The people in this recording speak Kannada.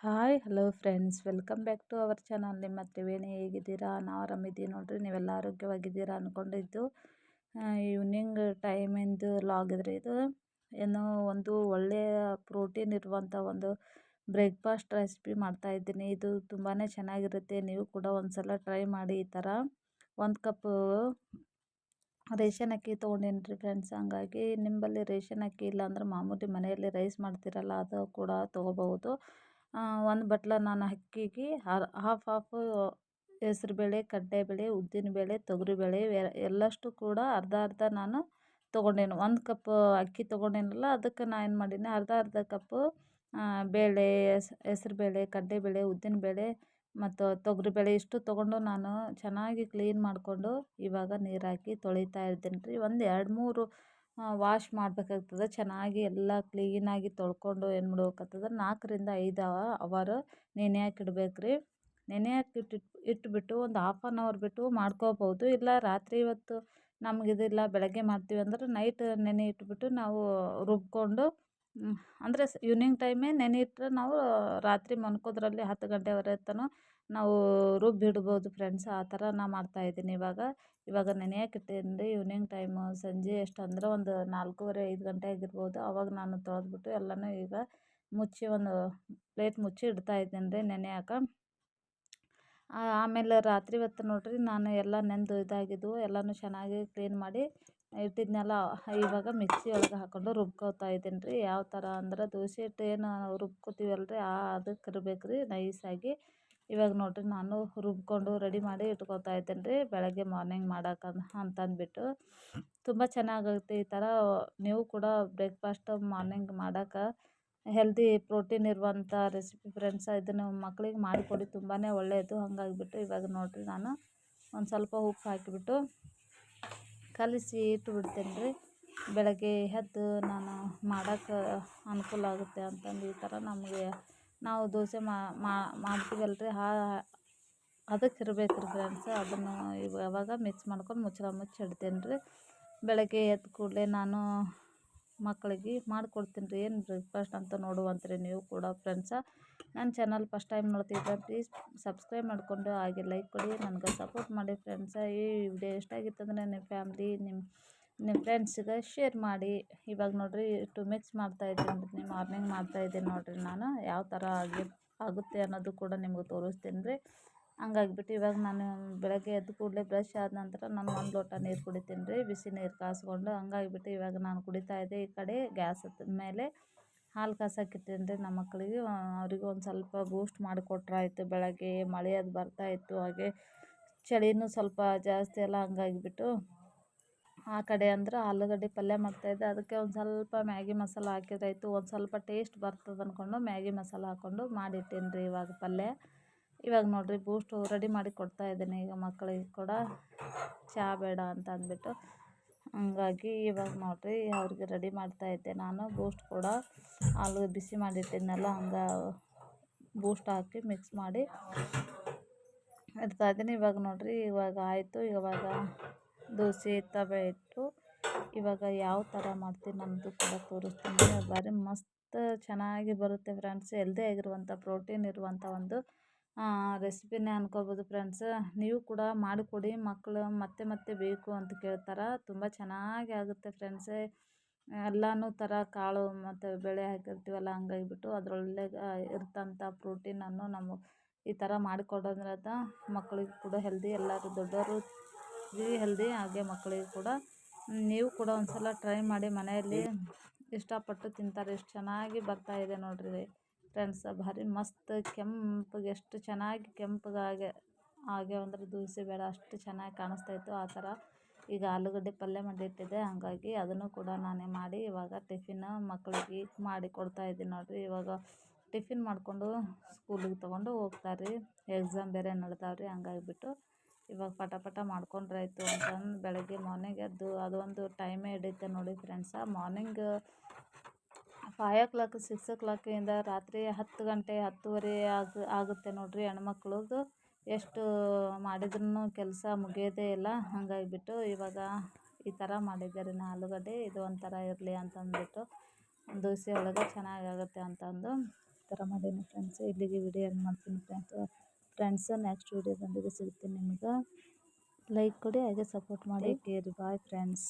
Hi hello friends, welcome back to our channel. ನಿಮ್ಮ ತ್ರಿವೇಣಿ ಹೇಗಿದ್ದೀರಾ? ನಾವು ಆರಾಮಿದ್ದೀವಿ ನೋಡ್ರಿ. ನೀವೆಲ್ಲ ಆರೋಗ್ಯವಾಗಿದ್ದೀರಾ ಅಂದ್ಕೊಂಡಿದ್ದು. ಈವ್ನಿಂಗ್ ಟೈಮಿಂದು ಲಾಗ್ ಇದ್ರಿ ಇದು. ಏನೋ ಒಂದು ಒಳ್ಳೆಯ ಪ್ರೋಟೀನ್ ಇರುವಂಥ ಒಂದು ಬ್ರೇಕ್ಫಾಸ್ಟ್ ರೆಸಿಪಿ ಮಾಡ್ತಾಯಿದ್ದೀನಿ. ಇದು ತುಂಬಾ ಚೆನ್ನಾಗಿರುತ್ತೆ. ನೀವು ಕೂಡ ಒಂದು ಸಲ ಟ್ರೈ ಮಾಡಿ. ಈ ಥರ 1 ಕಪ್ಪು ರೇಷನ್ ಅಕ್ಕಿ ತೊಗೊಂಡೇನ್ರಿ ಫ್ರೆಂಡ್ಸ್. ಹಂಗಾಗಿ ನಿಮ್ಮಲ್ಲಿ ರೇಷನ್ ಅಕ್ಕಿ ಇಲ್ಲ ಅಂದ್ರೆ ಮಾಮೂಲಿ ಮನೆಯಲ್ಲಿ ರೈಸ್ ಮಾಡ್ತಿರಲ್ಲ, ಅದು ಕೂಡ ತೊಗೋಬಹುದು. 1 ಬಟ್ಲ ನಾನು ಅಕ್ಕಿಗೆ ಹಾಫ್ ಹೆಸ್ರುಬೇಳೆ, ಕಡಲೆಬೇಳೆ, ಉದ್ದಿನಬೇಳೆ, ತೊಗರಿಬೇಳೆ ಎಲ್ಲಷ್ಟು ಕೂಡ ಅರ್ಧ ಅರ್ಧ ನಾನು ತೊಗೊಂಡೇನು. 1 ಕಪ್ ಅಕ್ಕಿ ತೊಗೊಂಡೇನಲ್ಲ, ಅದಕ್ಕೆ ನಾನು ಏನು ಮಾಡೀನಿ, ಅರ್ಧ ಕಪ್ಪು ಬೇಳೆ, ಹೆಸ್ರುಬೇಳೆ, ಕಡಲೆಬೇಳೆ, ಉದ್ದಿನಬೇಳೆ ಮತ್ತು ತೊಗರಿಬೇಳೆ ಇಷ್ಟು ತೊಗೊಂಡು ನಾನು ಚೆನ್ನಾಗಿ ಕ್ಲೀನ್ ಮಾಡಿಕೊಂಡು ಇವಾಗ ನೀರು ಹಾಕಿ ತೊಳಿತಾ ಇದ್ದೀನಿ ರೀ. ಒಂದು 2-3 ವಾಶ್ ಮಾಡಬೇಕಾಗ್ತದೆ. ಚೆನ್ನಾಗಿ ಎಲ್ಲ ಕ್ಲೀನಾಗಿ ತೊಳ್ಕೊಂಡು ಏನು ಮಾಡ್ಬೇಕಾಗ್ತದೆ, 4ರಿಂದ 5 ಅವರ್ ನೆನೆ ಹಾಕಿಡ್ಬೇಕು ರೀ. ನೆನೆ ಹಾಕಿ ಇಟ್ಬಿಟ್ಟು ಒಂದು ಹಾಫ್ ಆನ್ ಅವರ್ ಬಿಟ್ಟು ಮಾಡ್ಕೋಬೋದು. ಇಲ್ಲ ರಾತ್ರಿ ಇವತ್ತು ನಮಗಿದಿಲ್ಲ ಬೆಳಗ್ಗೆ ಮಾಡ್ತೀವಿ ಅಂದ್ರೆ ನೈಟ್ ನೆನೆ ಇಟ್ಬಿಟ್ಟು ನಾವು ರುಬ್ಕೊಂಡು, ಅಂದರೆ ಈವ್ನಿಂಗ್ ಟೈಮೇ ನೆನೆ ಇಟ್ಟರೆ ನಾವು ರಾತ್ರಿ ಮನ್ಕೋದ್ರಲ್ಲಿ 10 ಗಂಟೆವರೆಗೆ ನಾವು ರುಬ್ಬಿಡ್ಬೋದು ಫ್ರೆಂಡ್ಸ್. ಆ ಥರ ನಾ ಮಾಡ್ತಾಯಿದ್ದೀನಿ ಇವಾಗ ನೆನೆಯಕ್ಕೆ ಇಟ್ಟೀನಿ ರೀ. ಈವ್ನಿಂಗ್ ಟೈಮು ಸಂಜೆ ಎಷ್ಟು ಅಂದ್ರೆ ಒಂದು 4:30-5 ಗಂಟೆ ಆಗಿರ್ಬೋದು. ಅವಾಗ ನಾನು ತೊಳೆದ್ಬಿಟ್ಟು ಎಲ್ಲನೂ ಈಗ ಮುಚ್ಚಿ ಒಂದು ಪ್ಲೇಟ್ ಮುಚ್ಚಿ ಇಡ್ತಾ ಇದ್ದೀನಿ ರೀ ನೆನೆಯಾಕ. ಆಮೇಲೆ ರಾತ್ರಿ ಹೊತ್ತು ನೋಡ್ರಿ ನಾನು ಎಲ್ಲ ನೆಂದು ಇದಾಗಿದ್ವು ಎಲ್ಲನೂ ಚೆನ್ನಾಗಿ ಕ್ಲೀನ್ ಮಾಡಿ ಇಟ್ಟಿದ್ನೆಲ್ಲ ಇವಾಗ ಮಿಕ್ಸಿ ಒಳಗೆ ಹಾಕ್ಕೊಂಡು ರುಬ್ಕೋತಾ ಇದ್ದೀನಿ ರೀ. ಯಾವ ಥರ ಅಂದ್ರೆ ದೋಸೆ ಹಿಟ್ಟು ಏನು ರುಬ್ಕೋತೀವಲ್ಲ ರೀ, ಅದಕ್ಕೆ ಇರಬೇಕು ರೀ ನೈಸಾಗಿ. ಇವಾಗ ನೋಡ್ರಿ ನಾನು ರುಬ್ಕೊಂಡು ರೆಡಿ ಮಾಡಿ ಇಟ್ಕೋತಾ ಇದ್ದೀನಿ ರೀ, ಬೆಳಗ್ಗೆ ಮಾರ್ನಿಂಗ್ ಮಾಡೋಕೆ ಅಂತಂದ್ಬಿಟ್ಟು. ತುಂಬ ಚೆನ್ನಾಗುತ್ತೆ ಈ ಥರ. ನೀವು ಕೂಡ ಬ್ರೇಕ್ಫಾಸ್ಟ್ ಮಾರ್ನಿಂಗ್ ಮಾಡೋಕೆ ಹೆಲ್ದಿ ಪ್ರೋಟೀನ್ ಇರುವಂಥ ರೆಸಿಪಿ ಫ್ರೆಂಡ್ಸ್. ಇದನ್ನು ಮಕ್ಳಿಗೆ ಮಾಡಿಕೊಡಿ, ತುಂಬಾ ಒಳ್ಳೆಯದು. ಹಾಗಾಗಿಬಿಟ್ಟು ಇವಾಗ ನೋಡಿರಿ ನಾನು ಒಂದು ಸ್ವಲ್ಪ ಉಪ್ಪು ಹಾಕಿಬಿಟ್ಟು ಕಲಿಸಿ ಇಟ್ಬಿಡ್ತೀನಿ ರೀ. ಬೆಳಗ್ಗೆ ಎದ್ದು ನಾನು ಮಾಡೋಕ್ಕೆ ಅನುಕೂಲ ಆಗುತ್ತೆ ಅಂತಂದು ಈ ಥರ ನಾವು ದೋಸೆ ಮಾಡ್ತೀವಲ್ಲ ರೀ, ಅದಕ್ಕೆ ಇರಬೇಕು ರೀ ಫ್ರೆಂಡ್ಸ್. ಅದನ್ನು ಇವಾಗ ಮಿಕ್ಸ್ ಮಾಡ್ಕೊಂಡು ಮುಚ್ಚಳ ಮುಚ್ಚಿಡ್ತೀನಿ ರೀ. ಬೆಳಗ್ಗೆ ಎದ್ದ ಕೂಡಲೇ ನಾನು ಮಕ್ಕಳಿಗೆ ಮಾಡಿಕೊಡ್ತೀನಿ ರೀ. ಏನು ಬ್ರೇಕ್ಫಾಸ್ಟ್ ಅಂತ ನೋಡುವಂತ್ರಿ ನೀವು ಕೂಡ ಫ್ರೆಂಡ್ಸ. ನನ್ನ ಚಾನಲ್ ಫಸ್ಟ್ ಟೈಮ್ ನೋಡ್ತಿದ್ದರೆ ಪ್ಲೀಸ್ ಸಬ್ಸ್ಕ್ರೈಬ್ ಮಾಡಿಕೊಂಡು ಹಾಗೆ ಲೈಕ್ ಕೊಡಿ, ನನಗೆ ಸಪೋರ್ಟ್ ಮಾಡಿ ಫ್ರೆಂಡ್ಸ. ಈ ವಿಡಿಯೋ ಇಷ್ಟ ಆಗಿತ್ತಂದರೆ ನಿಮ್ಮ ಫ್ಯಾಮ್ಲಿ, ನಿಮ್ಮ ಫ್ರೆಂಡ್ಸಿಗೆ ಶೇರ್ ಮಾಡಿ. ಇವಾಗ ನೋಡಿರಿ ಇಷ್ಟು ಮಿಕ್ಸ್ ಮಾಡ್ತಾಯಿದ್ದೀನಿ ರೀ. ಮಾರ್ನಿಂಗ್ ಮಾಡ್ತಾಯಿದ್ದೀನಿ ನೋಡಿರಿ ನಾನು ಯಾವ ಥರ ಆಗುತ್ತೆ ಅನ್ನೋದು ಕೂಡ ನಿಮ್ಗೆ ತೋರಿಸ್ತೀನಿ ರೀ. ಹಂಗಾಗಿಬಿಟ್ಟು ಇವಾಗ ನಾನು ಬೆಳಗ್ಗೆ ಎದ್ದ ಕೂಡಲೇ ಬ್ರಷ್ ಆದ ನಂತರ ನಾನು 1 ಲೋಟ ನೀರು ಕುಡಿತೀನಿ ರೀ, ಬಿಸಿ ನೀರು ಕಾಸ್ಕೊಂಡು. ಹಂಗಾಗಿಬಿಟ್ಟು ಇವಾಗ ನಾನು ಕುಡಿತಾಯಿದ್ದೆ. ಈ ಕಡೆ ಗ್ಯಾಸ್ ಮೇಲೆ ಹಾಲು ಕಾಸಕ್ಕಿಟ್ಟೀನಿ ರೀ ನಮ್ಮ ಮಕ್ಕಳಿಗೆ. ಅವರಿಗೂ ಒಂದು ಸ್ವಲ್ಪ ಬೂಸ್ಟ್ ಮಾಡಿಕೊಟ್ರಾಯ್ತು. ಬೆಳಗ್ಗೆ ಮಳೆ ಅದು ಬರ್ತಾಯಿತ್ತು, ಹಾಗೆ ಚಳಿನೂ ಸ್ವಲ್ಪ ಜಾಸ್ತಿ ಅಲ್ಲ. ಹಂಗಾಗಿಬಿಟ್ಟು ಆ ಕಡೆ ಅಂದ್ರೆ ಆಲೂಗಡ್ಡೆ ಪಲ್ಯ ಮಾಡ್ತಾಯಿದ್ದೆ. ಅದಕ್ಕೆ ಒಂದು ಸ್ವಲ್ಪ ಮ್ಯಾಗಿ ಮಸಾಲ ಹಾಕಿದ್ರಾಯ್ತು, ಒಂದು ಸ್ವಲ್ಪ ಟೇಸ್ಟ್ ಬರ್ತದೆ ಅಂದ್ಕೊಂಡು ಮ್ಯಾಗಿ ಮಸಾಲ ಹಾಕ್ಕೊಂಡು ಮಾಡಿಟ್ಟೀನಿ ರೀ ಇವಾಗ ಪಲ್ಯ. ಇವಾಗ ನೋಡಿರಿ ಬೂಸ್ಟು ರೆಡಿ ಮಾಡಿ ಕೊಡ್ತಾಯಿದ್ದೀನಿ ಈಗ ಮಕ್ಕಳಿಗೆ ಕೂಡ, ಚಹಾ ಬೇಡ ಅಂತ ಅಂದ್ಬಿಟ್ಟು. ಹಂಗಾಗಿ ಇವಾಗ ನೋಡಿರಿ ಅವ್ರಿಗೆ ರೆಡಿ ಮಾಡ್ತಾಯಿದ್ದೆ ನಾನು ಬೂಸ್ಟ್ ಕೂಡ. ಹಾಲು ಬಿಸಿ ಮಾಡಿಟ್ಟಿದ್ನಲ್ಲ, ಹಂಗೆ ಬೂಸ್ಟ್ ಹಾಕಿ ಮಿಕ್ಸ್ ಮಾಡಿ ಇಡ್ತಾಯಿದ್ದೀನಿ. ಇವಾಗ ನೋಡಿರಿ ಇವಾಗ ಆಯಿತು. ಇವಾಗ ದೋಸೆ ತವೆ ಇಟ್ಟು ಇವಾಗ ಯಾವ ಥರ ಮಾಡ್ತೀನಿ ಅನ್ನೋದು ಕೂಡ ತೋರಿಸ್ತೀನಿ. ಭಾರಿ ಮಸ್ತ್ ಚೆನ್ನಾಗಿ ಬರುತ್ತೆ ಫ್ರೆಂಡ್ಸ್. ಹೆಲ್ದಿ ಆಗಿರುವಂಥ ಪ್ರೋಟೀನ್ ಇರುವಂಥ ಒಂದು ರೆಸಿಪಿನೇ ಅನ್ಕೋಬೋದು ಫ್ರೆಂಡ್ಸ್. ನೀವು ಕೂಡ ಮಾಡಿಕೊಡಿ, ಮಕ್ಕಳು ಮತ್ತೆ ಮತ್ತೆ ಬೇಕು ಅಂತ ಕೇಳ್ತಾರೆ. ತುಂಬ ಚೆನ್ನಾಗಿ ಆಗುತ್ತೆ ಫ್ರೆಂಡ್ಸ್. ಎಲ್ಲನೂ ಥರ ಕಾಳು ಮತ್ತು ಬೇಳೆ ಹಾಕಿರ್ತೀವಲ್ಲ, ಹಂಗಾಗಿಬಿಟ್ಟು ಅದರೊಳಗೆ ಇರ್ತಂಥ ಪ್ರೋಟೀನನ್ನು ನಮಗೆ ಈ ಥರ ಮಾಡಿಕೊಡೋದ್ರಿಂದ ಮಕ್ಕಳಿಗೆ ಕೂಡ ಹೆಲ್ದಿ, ಎಲ್ಲರೂ ದೊಡ್ಡವರು ಹೆಲ್ದಿ, ಹಾಗೆ ಮಕ್ಕಳಿಗೆ ಕೂಡ. ನೀವು ಕೂಡ ಒಂದು ಸಲ ಟ್ರೈ ಮಾಡಿ, ಮನೆಯಲ್ಲಿ ಇಷ್ಟಪಟ್ಟು ತಿಂತಾರೆ. ಎಷ್ಟು ಚೆನ್ನಾಗಿ ಬರ್ತಾಯಿದೆ ನೋಡಿರಿ ಫ್ರೆಂಡ್ಸ್. ಭಾರಿ ಮಸ್ತ್ ಕೆಂಪಗೆ ಎಷ್ಟು ಚೆನ್ನಾಗಿ ಕೆಂಪಗೆ ಹಾಗೆ ಅಂದರೆ ದೋಸೆ ಬೇಡ ಅಷ್ಟು ಚೆನ್ನಾಗಿ ಕಾಣಿಸ್ತಾಯಿತ್ತು. ಆ ಥರ ಈಗ ಆಲೂಗಡ್ಡೆ ಪಲ್ಯ ಮಾಡಿಟ್ಟಿದ್ದೆ, ಹಾಗಾಗಿ ಅದನ್ನು ಕೂಡ ನಾನೇ ಮಾಡಿ ಇವಾಗ ಟಿಫಿನ್ ಮಕ್ಕಳಿಗೆ ಮಾಡಿ ಕೊಡ್ತಾಯಿದ್ದೀನಿ ನೋಡಿರಿ. ಇವಾಗ ಟಿಫಿನ್ ಮಾಡಿಕೊಂಡು ಸ್ಕೂಲಿಗೆ ತೊಗೊಂಡು ಹೋಗ್ತಾರೆ ರೀ. ಎಕ್ಸಾಮ್ ಬೇರೆ ನಡೆದಾವ್ರಿ. ಹಂಗಾಗಿಬಿಟ್ಟು ಇವಾಗ ಪಟ ಮಾಡ್ಕೊಂಡ್ರಾಯ್ತು ಅಂತಂದು ಬೆಳಗ್ಗೆ ಮಾರ್ನಿಂಗ್ ಎದ್ದು ಅದೊಂದು ಟೈಮೇ ಹಿಡಿಯುತ್ತೆ ನೋಡಿ ಫ್ರೆಂಡ್ಸ. ಮಾರ್ನಿಂಗ್ 5 o'clock 6 o'clock ರಾತ್ರಿ 10 ಗಂಟೆ 10:30 ಆಗುತ್ತೆ ನೋಡಿರಿ. ಹೆಣ್ಮಕ್ಳದು ಎಷ್ಟು ಮಾಡಿದ್ರೂ ಕೆಲಸ ಮುಗಿಯೋದೇ ಇಲ್ಲ. ಹಾಗಾಗಿಬಿಟ್ಟು ಇವಾಗ ಈ ಥರ ಮಾಡಿದ್ದಾರೆ ಆಲೂಗಡ್ಡೆ. ಇದು ಒಂಥರ ಇರಲಿ ಅಂತಂದ್ಬಿಟ್ಟು ದೋಸೆ ಒಳಗೆ ಚೆನ್ನಾಗಾಗುತ್ತೆ ಅಂತಂದು ಥರ ಮಾಡೀನಿ ಫ್ರೆಂಡ್ಸ್. ಇಲ್ಲಿಗೆ ವಿಡಿಯೋ ಎಂಡ್ ಮಾಡ್ತೀನಿ ಫ್ರೆಂಡ್ಸ್. ನೆಕ್ಸ್ಟ್ ವಿಡಿಯೋದೊಂದಿಗೆ ಸಿಗ್ತೀನಿ ನಿಮ್ಗೆ. ಲೈಕ್ ಕೊಡಿ ಹಾಗೆ ಸಪೋರ್ಟ್ ಮಾಡಿ. ಕೇರಿ ಬಾಯ್ ಫ್ರೆಂಡ್ಸ್.